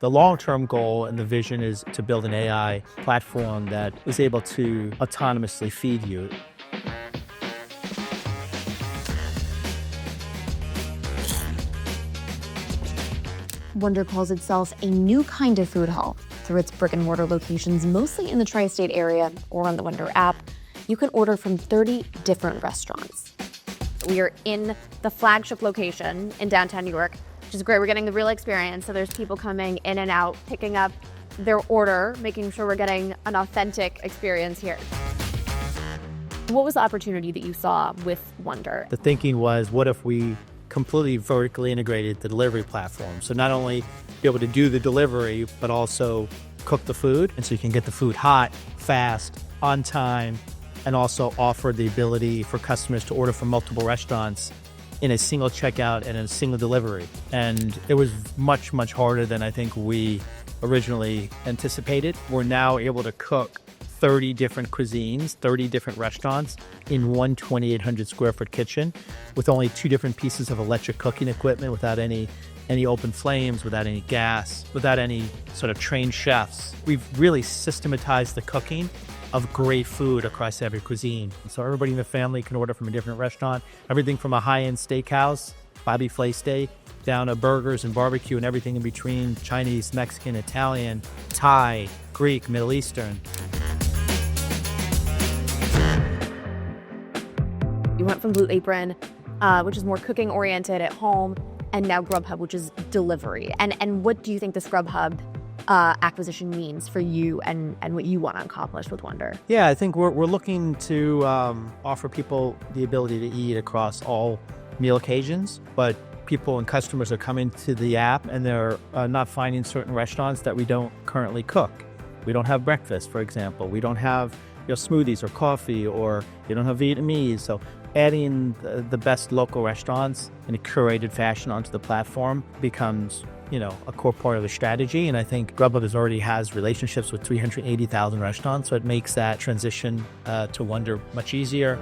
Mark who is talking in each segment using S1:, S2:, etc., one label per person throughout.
S1: The long-term goal and the vision is to build an AI platform that is able to autonomously feed you.
S2: Wonder calls itself a new kind of food hall. Through its brick-and-mortar locations, mostly in the tri-state area or on the Wonder app, you can order from 30 different restaurants. We are in the flagship location in downtown New York, which is great. We're getting the real experience. So there's people coming in and out, picking up their order, making sure we're getting an authentic experience here. What was the opportunity that you saw with Wonder?
S1: The thinking was, what if we completely vertically integrated the delivery platform? So not only be able to do the delivery, but also cook the food. And so you can get the food hot, fast, on time, and also offer the ability for customers to order from multiple restaurants in a single checkout and in a single delivery. And it was much, much harder than I think we originally anticipated. We're now able to cook 30 different cuisines, 30 different restaurants in one 2,800 square foot kitchen with only 2 different pieces of electric cooking equipment, without any open flames, without any gas, without any sort of trained chefs. We've really systematized the cooking of great food across every cuisine. So everybody in the family can order from a different restaurant, everything from a high-end steakhouse, Bobby Flay Steak, down to burgers and barbecue and everything in between, Chinese, Mexican, Italian, Thai, Greek, Middle Eastern.
S2: You went from Blue Apron, which is more cooking oriented at home, and now Grubhub, which is delivery. And what do you think this Grubhub acquisition means for you and what you want to accomplish with Wonder?
S1: Yeah, I think we're looking to offer people the ability to eat across all meal occasions, but people and customers are coming to the app and they're not finding certain restaurants that we don't currently cook. We don't have breakfast, for example. We don't have smoothies or coffee, or you don't have Vietnamese. So adding the best local restaurants in a curated fashion onto the platform becomes a core part of the strategy. And I think Grubhub already has relationships with 380,000 restaurants, so it makes that transition to Wonder much easier.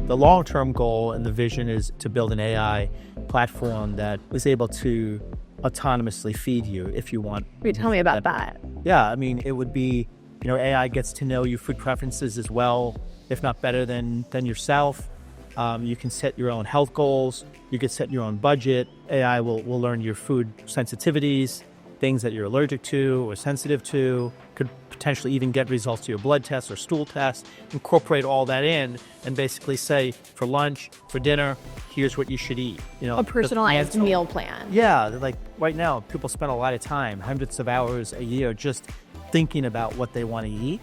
S1: The long-term goal and the vision is to build an AI platform that is able to autonomously feed you if you want.
S2: Wait, tell me about that.
S1: Yeah, I mean, it would be, AI gets to know your food preferences as well, if not better than yourself. You can set your own health goals. You can set your own budget. AI will learn your food sensitivities, things that you're allergic to or sensitive to, could potentially even get results to your blood tests or stool tests, incorporate all that in and basically say, for lunch, for dinner, here's what you should eat.
S2: A personalized meal plan.
S1: Yeah, like right now, people spend a lot of time, hundreds of hours a year, just thinking about what they want to eat.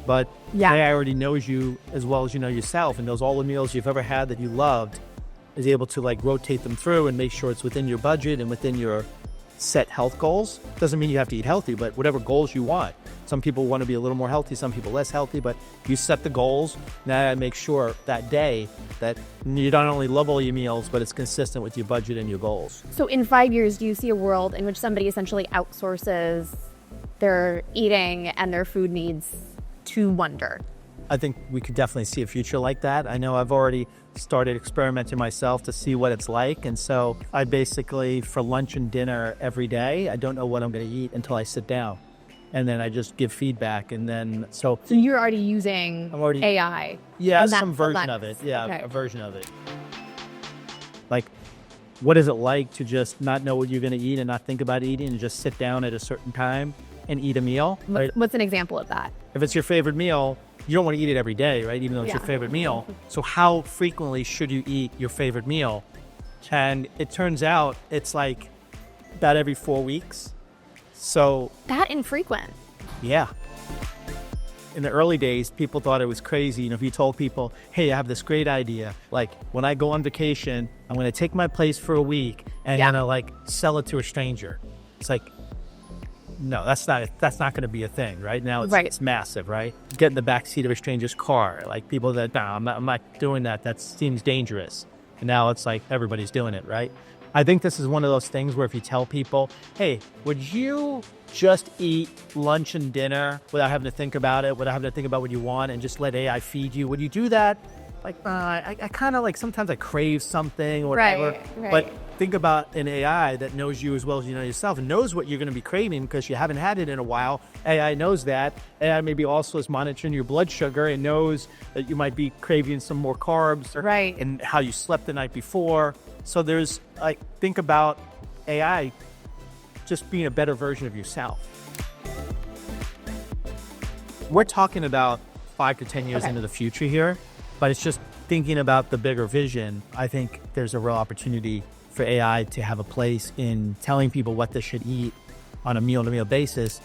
S1: But AI already knows you as well as you know yourself, and knows all the meals you've ever had that you loved, is able to rotate them through and make sure it's within your budget and within your set health goals. Doesn't mean you have to eat healthy, but whatever goals you want. Some people want to be a little more healthy, some people less healthy, but you set the goals. Now make sure that day that you not only love all your meals, but it's consistent with your budget and your goals.
S2: So in 5 years, do you see a world in which somebody essentially outsources their eating and their food needs to Wonder?
S1: I think we could definitely see a future like that. I know I've already started experimenting myself to see what it's like. And so I basically, for lunch and dinner every day, I don't know what I'm going to eat until I sit down. And then I just give feedback. And then, so
S2: you're already using AI?
S1: Yeah, some version of it. Yeah, okay. A version of it. Like, what is it like to just not know what you're going to eat and not think about eating and just sit down at a certain time and eat a meal?
S2: What's an example of that?
S1: If it's your favorite meal, you don't want to eat it every day, right? Even though it's your favorite meal. So how frequently should you eat your favorite meal? And it turns out it's like about every 4 weeks. So
S2: that infrequent.
S1: Yeah. In the early days, people thought it was crazy. If you told people, hey, I have this great idea. Like, when I go on vacation, I'm going to take my place for a week and I'm going to sell it to a stranger. It's like, no, that's not going to be a thing, right? Now it's massive, right? Get in the backseat of a stranger's car. Like, people that, no, I'm not doing that. That seems dangerous. And now it's like everybody's doing it, right? I think this is one of those things where if you tell people, hey, would you just eat lunch and dinner without having to think about it, without having to think about what you want, and just let AI feed you? Would you do that? Like, I kind of sometimes I crave something or whatever.
S2: Right.
S1: But think about an AI that knows you as well as you know yourself and knows what you're going to be craving because you haven't had it in a while. AI knows that. AI maybe also is monitoring your blood sugar and knows that you might be craving some more carbs,
S2: Right.
S1: and how you slept the night before. So there's like, think about AI just being a better version of yourself. We're talking about 5 to 10 years into the future here, but it's just thinking about the bigger vision. I think there's a real opportunity for AI to have a place in telling people what they should eat on a meal-to-meal basis.